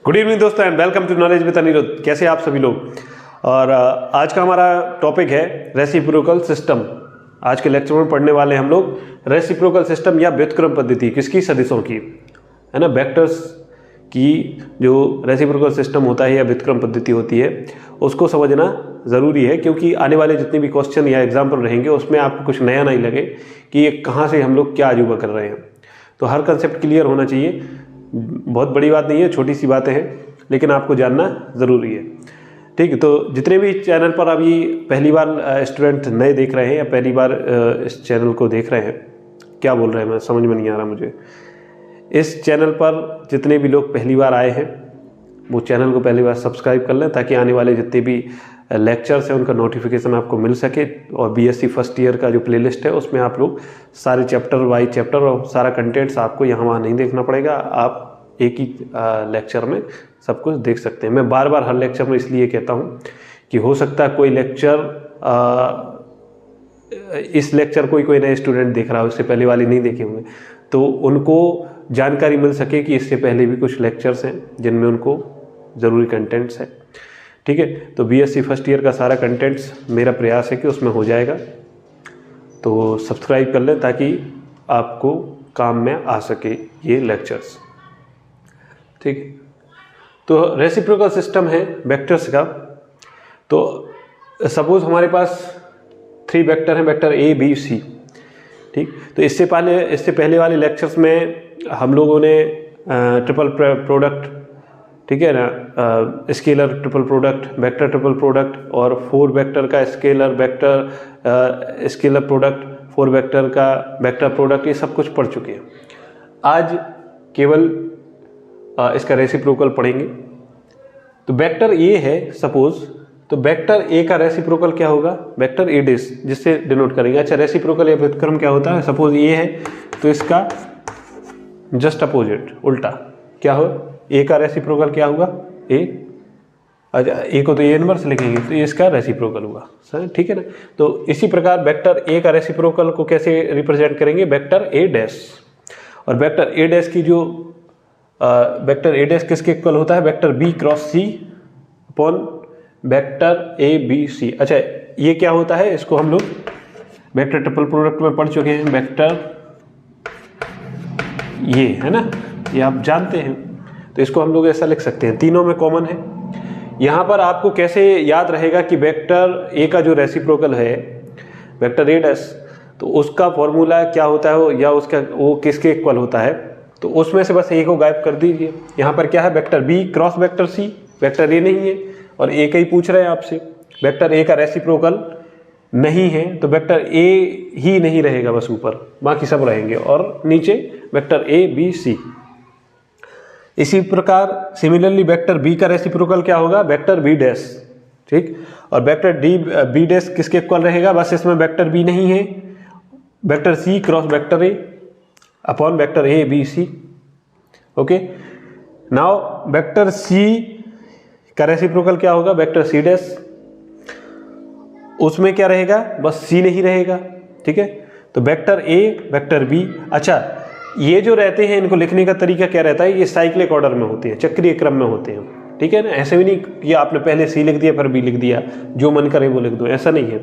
Good evening दोस्तों and welcome to knowledge with Anirudh. कैसे आप सभी लोग। और आज का हमारा टॉपिक है रेसिप्रोकल सिस्टम। आज के लेक्चर में पढ़ने वाले हम लोग रेसिप्रोकल सिस्टम या व्युत्क्रम पद्धति किसकी, सदिशों की, है ना। वेक्टर्स की जो रेसिप्रोकल सिस्टम होता है या व्युत्क्रम पद्धति होती है उसको समझना ज़रूरी है, क्योंकि आने वाले जितने भी क्वेश्चन या एग्जाम्पल रहेंगे उसमें आपको कुछ नया नहीं लगे कि ये कहाँ से हम लोग क्या अजूबा कर रहे हैं। तो हर कंसेप्ट क्लियर होना चाहिए। बहुत बड़ी बात नहीं है, छोटी सी बातें हैं, लेकिन आपको जानना ज़रूरी है। ठीक है, तो जितने भी चैनल पर अभी पहली बार स्टूडेंट नए देख रहे हैं या पहली बार इस चैनल को देख रहे हैं, क्या बोल रहे हैं मैं समझ में नहीं आ रहा मुझे। इस चैनल पर जितने भी लोग पहली बार आए हैं वो चैनल को पहली बार सब्सक्राइब कर लें, ताकि आने वाले जितने भी लेक्चर्स हैं उनका नोटिफिकेशन आपको मिल सके। और बीएससी फर्स्ट ईयर का जो प्लेलिस्ट है उसमें आप लोग सारे चैप्टर वाइज चैप्टर और सारा कंटेंट्स आपको यहाँ वहाँ नहीं देखना पड़ेगा, आप एक ही लेक्चर में सब कुछ देख सकते हैं। मैं बार बार हर लेक्चर में इसलिए कहता हूँ कि हो सकता है कोई लेक्चर इस लेक्चर कोई नए स्टूडेंट देख रहा हो, इससे पहले वाले नहीं देखे होंगे, तो उनको जानकारी मिल सके कि इससे पहले भी कुछ लेक्चर्स हैं जिनमें उनको ज़रूरी कंटेंट्स है। ठीक है, तो बीएससी फर्स्ट ईयर का सारा कंटेंट्स मेरा प्रयास है कि उसमें हो जाएगा, तो सब्सक्राइब कर लें ताकि आपको काम में आ सके ये लेक्चर्स। ठीक है, तो रेसिप्रोकल सिस्टम है वेक्टर्स का। तो सपोज हमारे पास 3 वेक्टर हैं, वेक्टर ए बी सी। ठीक, तो इससे पहले वाले लेक्चर्स में हम लोगों ने ट्रिपल प्रोडक्ट, ठीक है ना, scalar triple product, vector triple product और 4 वेक्टर का स्केलर प्रोडक्ट, 4 वेक्टर का वेक्टर प्रोडक्ट, ये सब कुछ पढ़ चुके हैं। आज केवल इसका रेसिप्रोकल पढ़ेंगे। तो वेक्टर ए है सपोज, तो वेक्टर ए का रेसिप्रोकल क्या होगा, वेक्टर ए डिस, जिससे डिनोट करेंगे। अच्छा, रेसिप्रोकल या व्युत्क्रम क्या होता है, सपोज ए है तो इसका जस्ट अपोजिट उल्टा क्या हो, ए का रेसिप्रोकल क्या होगा ए। अच्छा, ए को तो ए इनवर्स लिखेंगे तो ये इसका रेसिप्रोकल हुआ, सही, ठीक है ना। तो इसी प्रकार वेक्टर ए का रेसिप्रोकल को कैसे रिप्रेजेंट करेंगे, वेक्टर ए डैश। और वेक्टर ए डैश की जो वेक्टर ए डैश किसके इक्वल होता है, vector B cross C upon vector A B C. अच्छा, ये क्या होता है, इसको हम लोग वेक्टर ट्रिपल प्रोडक्ट में पढ़ चुके हैं। वेक्टर ये है ना, ये आप जानते हैं, तो इसको हम लोग ऐसा लिख सकते हैं, तीनों में कॉमन है। यहाँ पर आपको कैसे याद रहेगा कि वेक्टर ए का जो रेसिप्रोकल है वेक्टर ए डैश, तो उसका फॉर्मूला क्या होता है या उसका वो किसके इक्वल होता है, तो उसमें से बस ए को गायब कर दीजिए। यहाँ पर क्या है, vector B cross vector C, vector A नहीं है और ए का ही पूछ रहे हैं आपसे, वेक्टर ए का रेसिप्रोकल नहीं है तो वेक्टर ए ही नहीं रहेगा, बस ऊपर बाकी सब रहेंगे और नीचे वेक्टर ए बी सी। इसी प्रकार सिमिलरली वेक्टर बी का रेसिप्रोकल क्या होगा, वेक्टर बी डैश। ठीक, और वेक्टर बी डैश किसके इक्वल रहेगा, बस इसमें वेक्टर बी नहीं है, vector C cross vector A upon vector A B C. Okay, now vector C का रेसिप्रोकल क्या होगा, वेक्टर सी डैश। उसमें क्या रहेगा, बस सी नहीं रहेगा। ठीक है, तो वेक्टर ए वेक्टर बी। अच्छा, ये जो रहते हैं इनको लिखने का तरीका क्या रहता है, ये साइक्लिक ऑर्डर में होते हैं, चक्रीय क्रम में होते हैं। ठीक है ना, ऐसे भी नहीं कि आपने पहले सी लिख दिया फिर बी लिख दिया, जो मन करे वो लिख दो, ऐसा नहीं है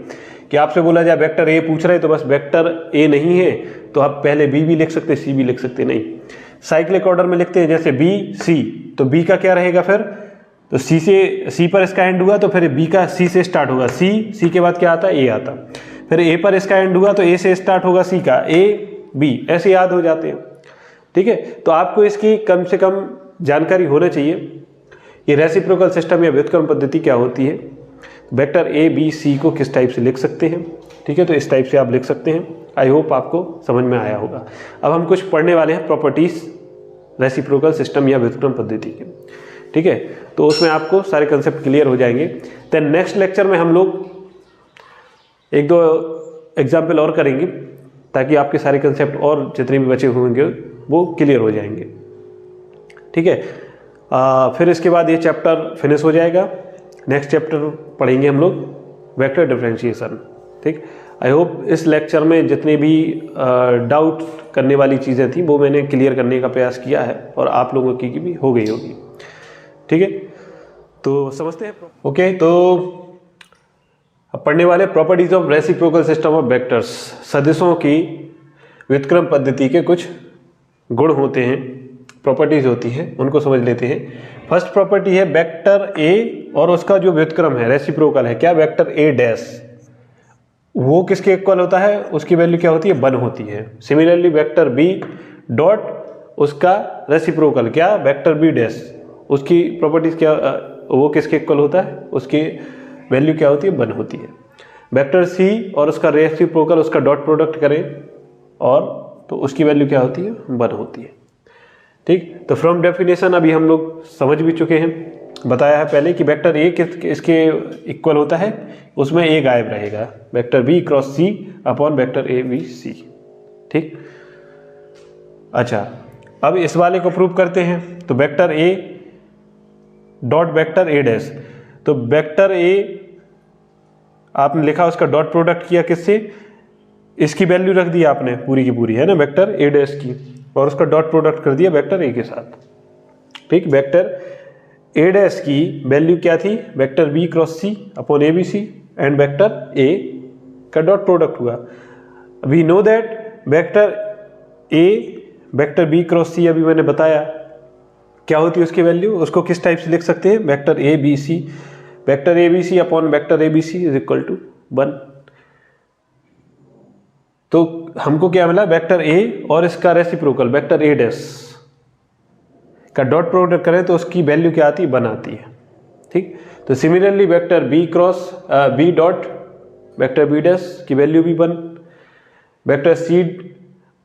कि आपसे बोला जाए वेक्टर ए पूछ रहे तो बस वेक्टर ए नहीं है तो आप पहले बी भी लिख सकते सी भी लिख सकते, नहीं, साइक्लिक ऑर्डर में लिखते हैं। जैसे बी सी, तो बी का क्या रहेगा फिर, तो सी पर इसका एंड हुआ तो फिर बी का सी से स्टार्ट होगा, सी के बाद क्या आता है, ए आता, फिर ए पर इसका एंड हुआ तो ए से स्टार्ट होगा सी का, ए बी, ऐसे याद हो जाते हैं। ठीक है, तो आपको इसकी कम से कम जानकारी होना चाहिए ये रेसिप्रोकल सिस्टम या व्युत्क्रम पद्धति क्या होती है, वेक्टर ए बी सी को किस टाइप से लिख सकते हैं। ठीक है, तो इस टाइप से आप लिख सकते हैं। आई होप आपको समझ में आया होगा। अब हम कुछ पढ़ने वाले हैं प्रॉपर्टीज रेसिप्रोकल सिस्टम या व्युत्क्रम पद्धति के। ठीक है, तो उसमें आपको सारे कंसेप्ट क्लियर हो जाएंगे। देन नेक्स्ट लेक्चर में हम लोग 1-2 एग्जाम्पल और करेंगे ताकि आपके सारे कंसेप्ट और जितने भी बचे होंगे वो क्लियर हो जाएंगे। ठीक है, फिर इसके बाद ये चैप्टर फिनिश हो जाएगा। नेक्स्ट चैप्टर पढ़ेंगे हम लोग वेक्टर डिफरेंशिएशन। ठीक, आई होप इस लेक्चर में जितने भी डाउट करने वाली चीज़ें थी वो मैंने क्लियर करने का प्रयास किया है और आप लोगों की भी हो गई होगी। ठीक है, तो समझते हैं। ओके, तो अब पढ़ने वाले properties of reciprocal system of vectors. सदिशों की व्युत्क्रम पद्धति के कुछ गुण होते हैं, प्रॉपर्टीज होती हैं, उनको समझ लेते हैं। फर्स्ट प्रॉपर्टी है वेक्टर ए और उसका जो व्युत्क्रम है रेसिप्रोकल है, क्या, वेक्टर ए डैश, वो किसके इक्वल होता है, उसकी वैल्यू क्या होती है, 1 होती है। सिमिलरली वेक्टर बी डॉट उसका रेसिप्रोकल क्या, वेक्टर बी डैश, उसकी प्रॉपर्टीज क्या, वो किसके इक्वल होता है, उसकी वैल्यू क्या होती है, 1 होती है। वेक्टर सी और उसका रेसिप्रोकल उसका डॉट प्रोडक्ट करें और तो उसकी वैल्यू क्या होती है, 1 होती है। ठीक, तो फ्रॉम डेफिनेशन अभी हम लोग समझ भी चुके हैं, बताया है पहले कि वेक्टर ए इसके इक्वल होता है, उसमें ए गायब रहेगा, vector B cross C upon vector A B C. ठीक, अच्छा, अब इस वाले को प्रूव करते हैं। तो vector A dot vector A dash, तो वेक्टर ए आपने लिखा, उसका डॉट प्रोडक्ट किया किससे, इसकी वैल्यू रख दी आपने पूरी की पूरी, है ना, वेक्टर ए डैश की, और उसका डॉट प्रोडक्ट कर दिया वेक्टर ए के साथ। ठीक, वेक्टर ए डैश की वैल्यू क्या थी, vector B cross C upon A B C, and vector A का डॉट प्रोडक्ट हुआ। We know that vector A vector B cross C, अभी मैंने बताया क्या होती है उसकी वैल्यू, उसको किस टाइप से लिख सकते हैं, vector A B C, vector A B C upon vector A B C is equal to 1। तो हमको क्या मिला, वेक्टर ए और इसका रेसिप्रोकल वेक्टर ए डैश का डॉट प्रोडक्ट करें तो उसकी वैल्यू क्या आती है, 1 आती है। ठीक, तो similarly vector B cross B dot vector B dash की वैल्यू भी 1, वेक्टर सी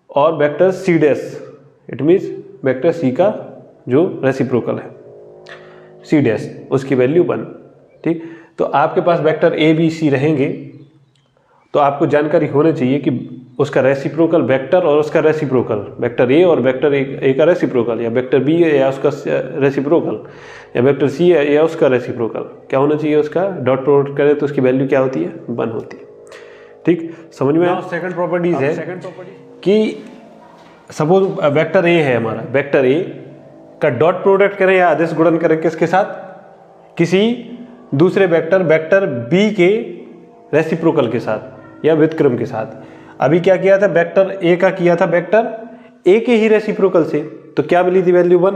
और vector C dash, it means vector C का जो रेसिप्रोकल है सी डैश, उसकी वैल्यू 1। ठीक, तो आपके पास वेक्टर ए बी सी रहेंगे तो आपको जानकारी होनी चाहिए कि उसका रेसिप्रोकल वेक्टर और उसका रेसिप्रोकल, वेक्टर ए और वेक्टर ए का रेसिप्रोकल, या वेक्टर बी है या उसका रेसिप्रोकल, या वेक्टर सी है या उसका रेसिप्रोकल क्या होना चाहिए, उसका डॉट प्रोडक्ट करें तो उसकी वैल्यू क्या होती है, 1 होती है। ठीक, समझ में। सेकंड प्रॉपर्टीज है कि सपोज वेक्टर ए है हमारा, वेक्टर ए का डॉट प्रोडक्ट करें या आदेश गुणन करें किसके साथ, किसी दूसरे वेक्टर वेक्टर बी के रेसिप्रोकल के साथ या व्युत्क्रम के साथ। अभी क्या किया था, वेक्टर ए का किया था वेक्टर ए के ही रेसिप्रोकल से, तो क्या मिली थी वैल्यू 1।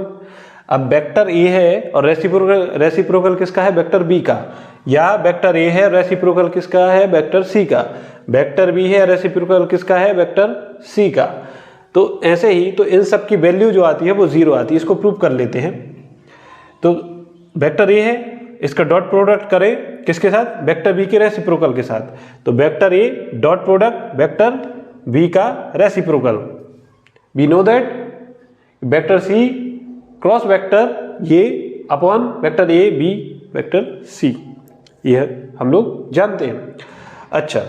अब वेक्टर ए है और रेसिप्रोकल किसका है, वेक्टर बी का, या वेक्टर ए है रेसिप्रोकल किसका है, वेक्टर सी का, वेक्टर बी है रेसिप्रोकल किसका है, वेक्टर सी का। तो ऐसे ही तो इन सब की वैल्यू जो आती है वो 0 आती है। इसको प्रूव कर लेते हैं। तो वेक्टर ए है, इसका डॉट प्रोडक्ट करें किसके साथ, वेक्टर बी के रेसिप्रोकल के साथ, तो vector A dot product vector B का reciprocal, we know that vector C cross vector ये upon vector A B vector C, यह हम लोग जानते हैं। अच्छा,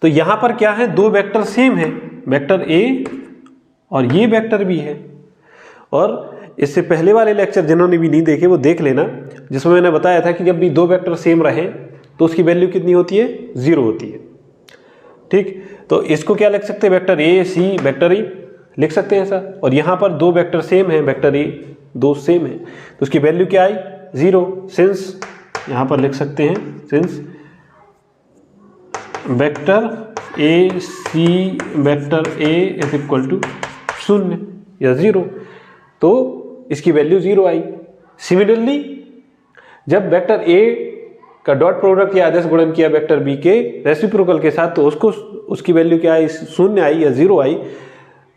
तो यहां पर क्या है, 2 वेक्टर सेम है, वेक्टर ए और ये वेक्टर भी है। और इससे पहले वाले लेक्चर जिन्होंने भी नहीं देखे वो देख लेना, जिसमें मैंने बताया था कि जब भी 2 वेक्टर सेम रहें तो उसकी वैल्यू कितनी होती है, 0 होती है। ठीक, तो इसको क्या लिख सकते हैं, वेक्टर ए सी वेक्टर ए लिख सकते हैं ऐसा। और यहाँ पर 2 वेक्टर सेम है, वेक्टर ए 2 सेम है, तो उसकी वैल्यू क्या आई, 0। सिंस यहाँ पर लिख सकते हैं, since vector A C vector A is equal to 0 या 0, तो इसकी वैल्यू 0 आई। सिमिलरली जब वेक्टर ए का डॉट प्रोडक्ट या आदेश गुणन किया वेक्टर बी के रेसिप्रोकल के साथ, तो उसकी वैल्यू क्या आई, 0 आई या 0 आई।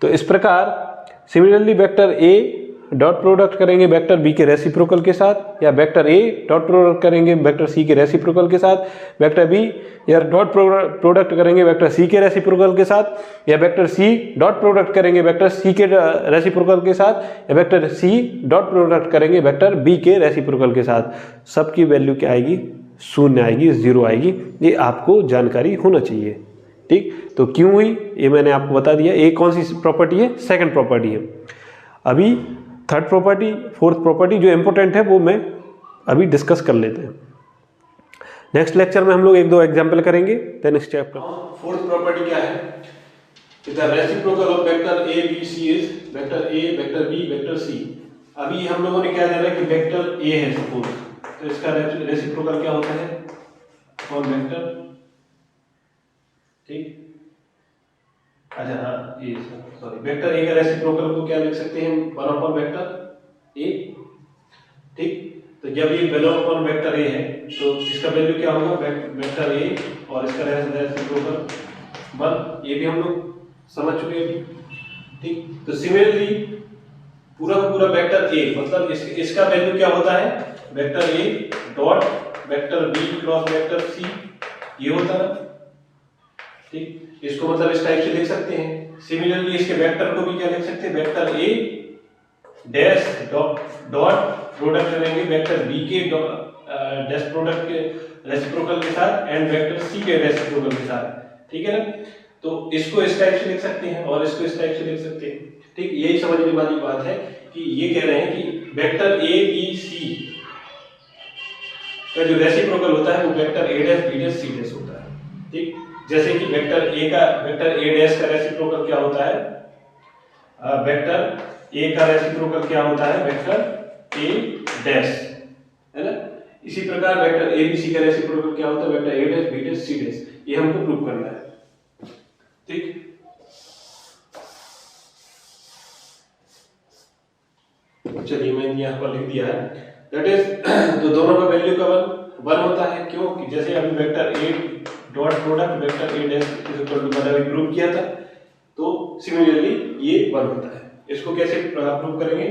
तो इस प्रकार similarly vector A dot product करेंगे वेक्टर बी के रेसिप्रोकल के साथ, या वेक्टर ए डॉट प्रोडक्ट करेंगे वेक्टर सी के रेसिप्रोकल के साथ, वेक्टर बी या डॉट प्रोडक्ट करेंगे वेक्टर सी के रेसिप्रोकल के साथ, या वेक्टर सी डॉट प्रोडक्ट करेंगे वेक्टर सी के रेसिप्रोकल के साथ, या वेक्टर सी डॉट प्रोडक्ट करेंगे वेक्टर बी के रेसिप्रोकल के साथ। सबकी वैल्यू क्या आएगी, 0 आएगी, 0 आएगी। ये आपको जानकारी होना चाहिए। ठीक, तो क्यों हुई ये मैंने आपको बता दिया। ये कौन सी प्रॉपर्टी है, सेकंड प्रॉपर्टी है। अभी थर्ड प्रॉपर्टी, फोर्थ प्रॉपर्टी जो इंपॉर्टेंट है वो मैं अभी डिस्कस कर लेते हैं। नेक्स्ट लेक्चर में हम लोग 1-2 एग्जांपल करेंगे। Then next chapter fourth property क्या है, the reciprocal of vector A B C is vector A vector B vector C. अभी हम लोगों ने क्या जाना कि वेक्टर ए है सपोज, तो इसका रेसिप्रोकल क्या होता है अपॉन वेक्टर, ठीक। अच्छा हाँ ये सॉरी, वेक्टर ए का रेसिप्रोकल को क्या लिख सकते हैं 1 अपॉन वेक्टर ए, ठीक। तो जब ये 1 अपॉन वेक्टर ए है तो इसका वैल्यू क्या होगा वेक्टर ए और इसका रेसिप्रोकल 1, ये भी हम लोग समझ चुके हैं, ठीक। तो सिमिलरली पूरा का पूरा वेक्टर ए मतलब इसका वैल्यू क्या होता है vector A dot vector B cross vector C, ये होता है, ठीक। इसको मतलब इस टाइप से लिख सकते हैं। सिमिलरली इसके वेक्टर को भी क्या लिख सकते हैं vector A dash dot product करेंगे वेक्टर बी के डैश प्रोडक्ट के रेसिप्रोकल के साथ एंड वेक्टर सी के रेसिप्रोकल के साथ, ठीक है ना। तो इसको इस टाइप से लिख सकते हैं और इसको इस टाइप से लिख सकते हैं, ठीक। यही समझने वाली बात है कि ये कह रहे हैं कि वेक्टर ए बी सी का जो रेसिप्रोकल होता है वो vector A dash B dash C dash होता है, ठीक। जैसे कि वेक्टर ए डैश का रेसिप्रोकल क्या होता है वेक्टर ए का रेसिप्रोकल क्या होता है वेक्टर ए डैश, है ना। इसी प्रकार वेक्टर ए बी सी का रेसिप्रोकल क्या होता है vector A dash B dash C dash, ये हमको प्रूव करना है, ठीक। चलिए मैंने यहाँ पर लिख दिया है दैट इज तो दोनों का वैल्यू का 1 होता है, क्यों कि जैसे अभी vector A dot product vector A dash is equal to 1 अभी प्रूव किया था, तो सिमिलरली ये 1 होता है। इसको कैसे प्रूव करेंगे,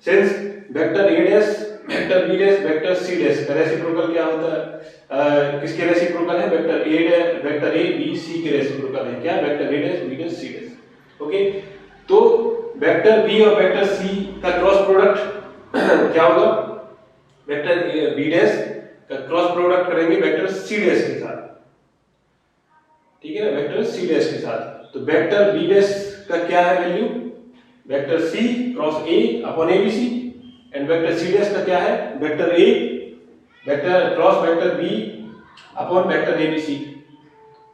since vector A dash vector B dash vector C dash का रेसिप्रोकल क्या होता है किसके रेसिप्रोकल है वेक्टर ए बी सी के रेसिप्रोकल है क्या vector A dash B dash C dash, okay. तो वेक्टर बी और वेक्टर सी का क्रॉस प्रोडक्ट क्या होगा वेक्टर बी डैश का क्रॉस प्रोडक्ट करेंगे वेक्टर सी डैश के साथ, ठीक है ना, वेक्टर सी डैश के साथ। तो वेक्टर बी डैश का क्या है value vector C cross A upon A B C and vector C dash का क्या है vector A vector cross vector B upon vector A B C,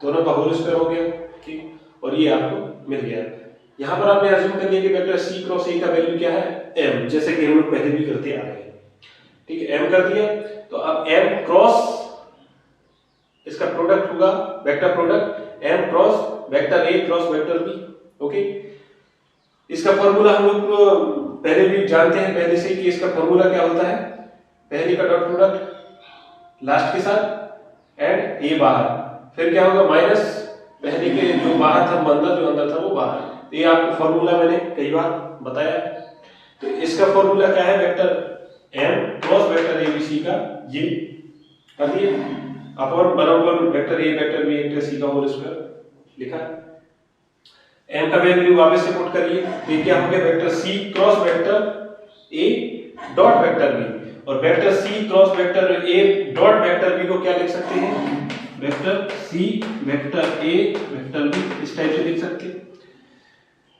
दोनों का होल स्क्वायर हो गया, ठीक। और ये आपको मिल गया। यहाँ पर आपने अज्यूम कर लिया कि वेक्टर सी क्रॉस ए का वैल्यू क्या है m, जैसे कि हम लोग पहले भी करते आ रहे हैं, ठीक है। m कर दिया तो अब m क्रॉस इसका प्रोडक्ट होगा vector product m cross vector a cross vector b, okay. इसका फॉर्मूला हम लोग पहले भी जानते हैं पहले से कि इसका फॉर्मूला क्या होता है पहले का डॉट प्रोडक्ट लास्ट के साथ एंड a बाहर, फिर क्या होगा माइनस पहले के जो बाहर था जो अंदर था वो बाहर। तो ये आपको फॉर्मूला मैंने कई बार बताया। तो इसका फॉर्मूला क्या है vector m cross vector a b c का, ये कर दिए upon 1 upon vector a vector b vector c का होल स्क्वायर लिखा। m का वैल्यू वापस से पुट करिए, ये क्या हो गया vector c cross vector a dot vector b, और vector c cross vector a dot vector b को क्या लिख सकते हैं vector c vector a vector b, इस टाइप से लिख सकते हैं।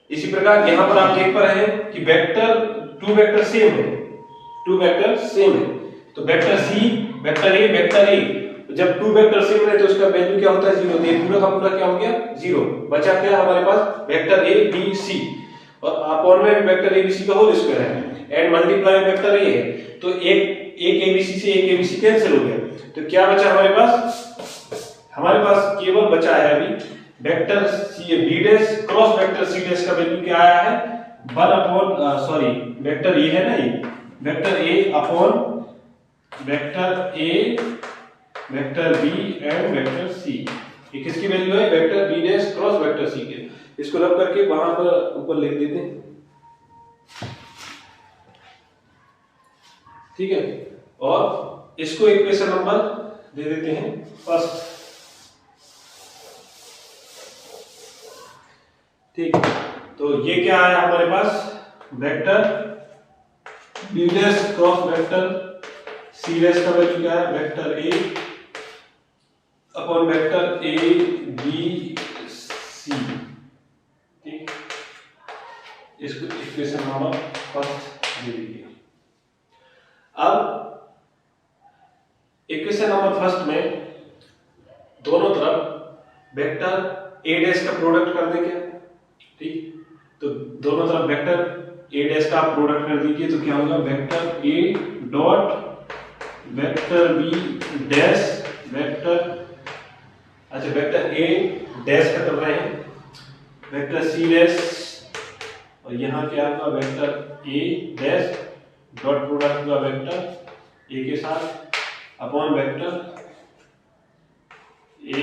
इसी प्रकार यहां पर आप देख पा रहे हैं कि टू वेक्टर सेम है, तो वेक्टर सी वेक्टर ए, जब टू वेक्टर सेम है तो उसका वैल्यू क्या होता है 0, तो ये पूरा का पूरा क्या हो गया 0, बचा क्या हमारे पास वेक्टर ए बी सी और अपॉन में वेक्टर ए बी सी का होल स्क्वायर है एंड मल्टीप्लाई वेक्टर ए है, तो एक ए बी सी से एक ए बी सी कैंसिल हो गया, तो क्या बचा हमारे पास केवल बचा है अभी vector C B dash cross vector C dash का वैल्यू क्या आया है 1 अपॉन सॉरी वेक्टर ए है ना, ये vector A upon vector A vector B and vector C, ये किसकी वैल्यू है vector B dash cross vector C के। इसको रब करके वहां पर ऊपर लिख देते हैं, ठीक है। और इसको इक्वेशन नंबर दे देते हैं फर्स्ट, ठीक। तो ये क्या आया हमारे पास vector B dash cross vector C dash का वैल्यू क्या है vector A upon vector A B C, ठीक। इसको इक्वेशन नंबर फर्स्ट दे दीजिए। अब इक्वेशन नंबर फर्स्ट में दोनों तरफ वेक्टर ए डैश का प्रोडक्ट कर देंगे, ठीक। तो दोनों तरफ वेक्टर ए डैश का आप प्रोडक्ट कर दीजिए तो क्या होगा, vector A dot vector B dash vector, अच्छा वेक्टर ए डैश का कर रहे हैं, वेक्टर सी डैश, और यहाँ क्या होगा vector A dash dot product होगा वेक्टर ए के साथ upon vector A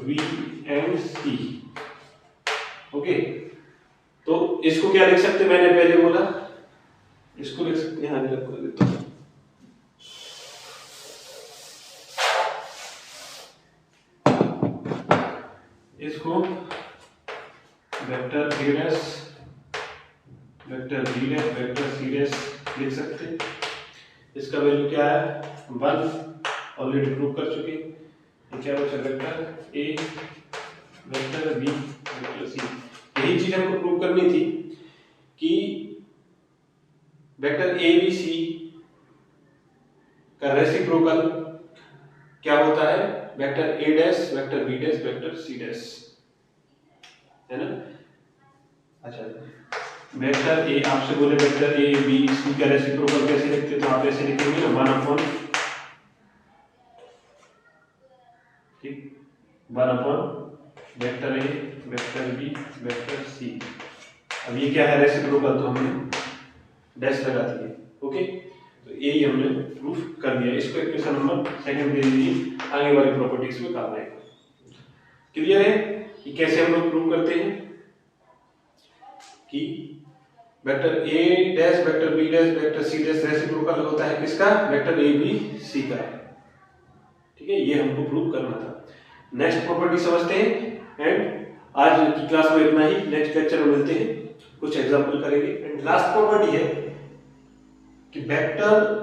B and C. Okay, तो इसको क्या लिख सकते, मैंने पहले बोला इसको लिख सकते हैं, आगे रखो देता हूं, इसको vector A dash vector B dash vector C dash लिख सकते हैं। इसका वैल्यू क्या है 1, ऑलरेडी प्रूव कर चुके। क्या बचा, vector A vector B vector C. यही चीज हमको प्रूव करनी थी कि वेक्टर ए बी सी का रेसिप्रोकल क्या होता है, vector A dash vector B dash vector C dash, है ना। अच्छा, वेक्टर ए आपसे बोले वेक्टर ए बी सी का रेसिप्रोकल कैसे लिखते, तो आप ऐसे लिखेंगे ना 1/, ठीक, 1/, vector A vector B vector C. अब ये क्या है रेसिप्रोकल, तो हमने डैश लगा दिए। ओके, तो यही हमने प्रूफ कर दिया। इसको इक्वेशन नंबर 2 दे दीजिए, आगे वाली प्रॉपर्टीज में काम आएगा। क्लियर है कि कैसे हम लोग प्रूव करते हैं कि vector A dash vector B dash vector C dash reciprocal होता है किसका, वेक्टर ए बी सी का। ठीक है, ये हमको प्रूव करना था। नेक्स्ट प्रॉपर्टी समझते हैं, एंड आज की क्लास में इतना ही। नेक्स्ट लेक्चर में मिलते हैं, कुछ एग्जांपल करेंगे। एंड लास्ट प्रॉपर्टी है कि vector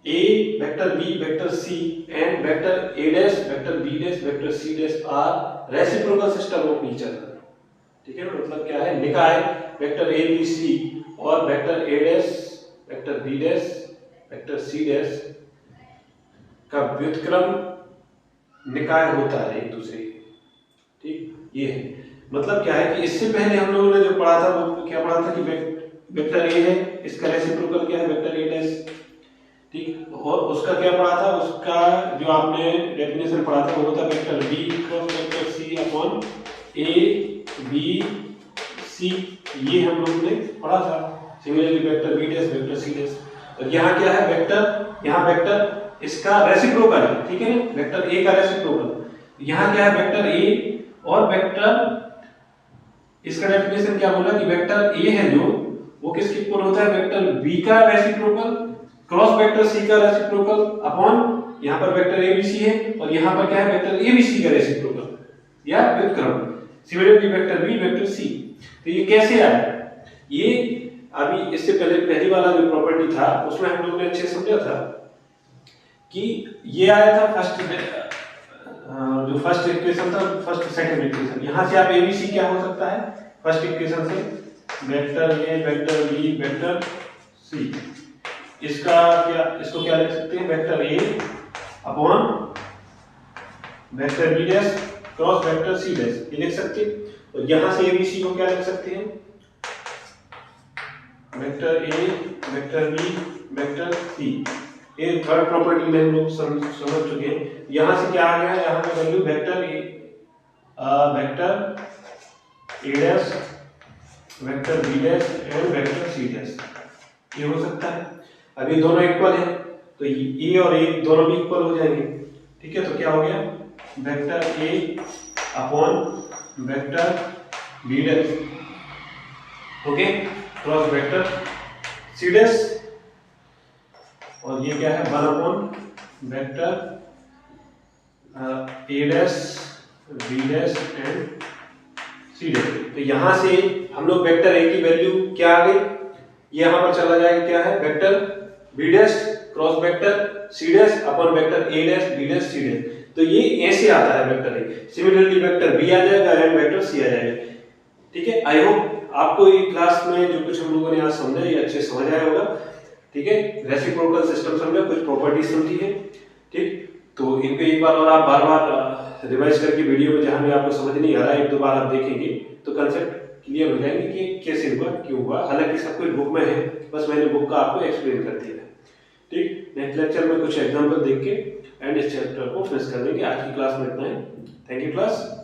A vector B vector C and vector A dash vector B dash vector C dash are reciprocal system of each other. ठीक है, मतलब क्या है, निकाय वेक्टर ए बी सी और vector A dash vector B dash vector C dash का व्युत्क्रम निकाय होता है एक दूसरे। ठीक, ये है मतलब क्या है कि इससे पहले हम लोगों ने जो पढ़ा था वो क्या पढ़ा था कि वेक्टर ए है, इसका रेसिप्रोकल क्या है, वेक्टर ए डैश। ठीक, और उसका क्या पढ़ा था, उसका जो आपने डेफिनेशन पढ़ा था वो होता vector B cross vector C upon A B C. ये हम लोगों ने पढ़ा था। Similarly vector B dash vector C dash. और यहाँ क्या है, वेक्टर, यहाँ वेक्टर इसका रेसिप्रोकल है। ठीक है, वेक्टर ए का रेसिप्रोकल। यहाँ क्या है, वेक्टर ए और वेक्टर, इसका डेफिनेशन क्या बोला कि वेक्टर ए है जो वो किसके इक्वल होता है, वेक्टर बी का रेसिप्रोकल क्रॉस वेक्टर सी का रेसिप्रोकल अपॉन यहाँ पर वेक्टर ए बी सी है और यहाँ पर क्या है, वेक्टर ए बी सी का रेसिप्रोकल या व्युत्क्रम। Similarly vector B vector C. तो ये कैसे आया, ये अभी इससे पहले पहली वाला जो प्रॉपर्टी था उसमें हम लोगों ने अच्छे समझा था कि ये आया था जो फर्स्ट इक्वेशन था, फर्स्ट सेकंड इक्वेशन। यहां से आप एबीसी क्या हो सकता है, फर्स्ट इक्वेशन से vector A vector B vector C, इसका क्या, इसको क्या लिख सकते हैं, vector A upon vector B dash cross vector C dash, ये लिख सकते हैं। और यहां से एबीसी को क्या लिख सकते हैं, vector A vector B vector C. ये थर्ड प्रॉपर्टी में हम लोग समझ चुके हैं। यहां से क्या आ गया, यहाँ का value vector A dash vector B dash and vector C dash, ये हो सकता है। अब ये दोनों इक्वल है तो ए और ए दोनों भी इक्वल हो जाएंगे। ठीक है, तो क्या हो गया, vector A upon vector B dash, okay, cross vector C dash, और ये क्या है 1 upon vector A dash B dash and C dash. तो यहां से हम लोग वेक्टर ए की वैल्यू क्या आ गई, यहां पर चला जाएगा, क्या है, vector B dash cross vector C dash upon vector A dash B dash C dash. तो ये ऐसे आता है vector A. Similarly vector B आ जाएगा एंड वेक्टर सी आ जाएगा। ठीक है, आई होप आपको ये क्लास में जो कुछ हम लोगों ने आज समझा ये अच्छे समझ आया होगा। ठीक है, रेसिप्रोकल सिस्टम समझा, कुछ प्रॉपर्टी समझी है। ठीक, तो इनको एक बार और आप बार बार रिवाइज करके वीडियो में जहां भी आपको समझ नहीं आ रहा है एक दो बार आप देखेंगे तो कंसेप्ट क्लियर हो जाएंगे कि कैसे हुआ, क्यों हुआ। हालांकि सब कुछ बुक में है, बस मैंने बुक का आपको एक्सप्लेन कर दिया है। ठीक, नेक्स्ट लेक्चर में कुछ एग्जाम्पल देख के एंड इस चैप्टर को फिनिश कर देंगे। आज की क्लास में इतना ही। Thank you class.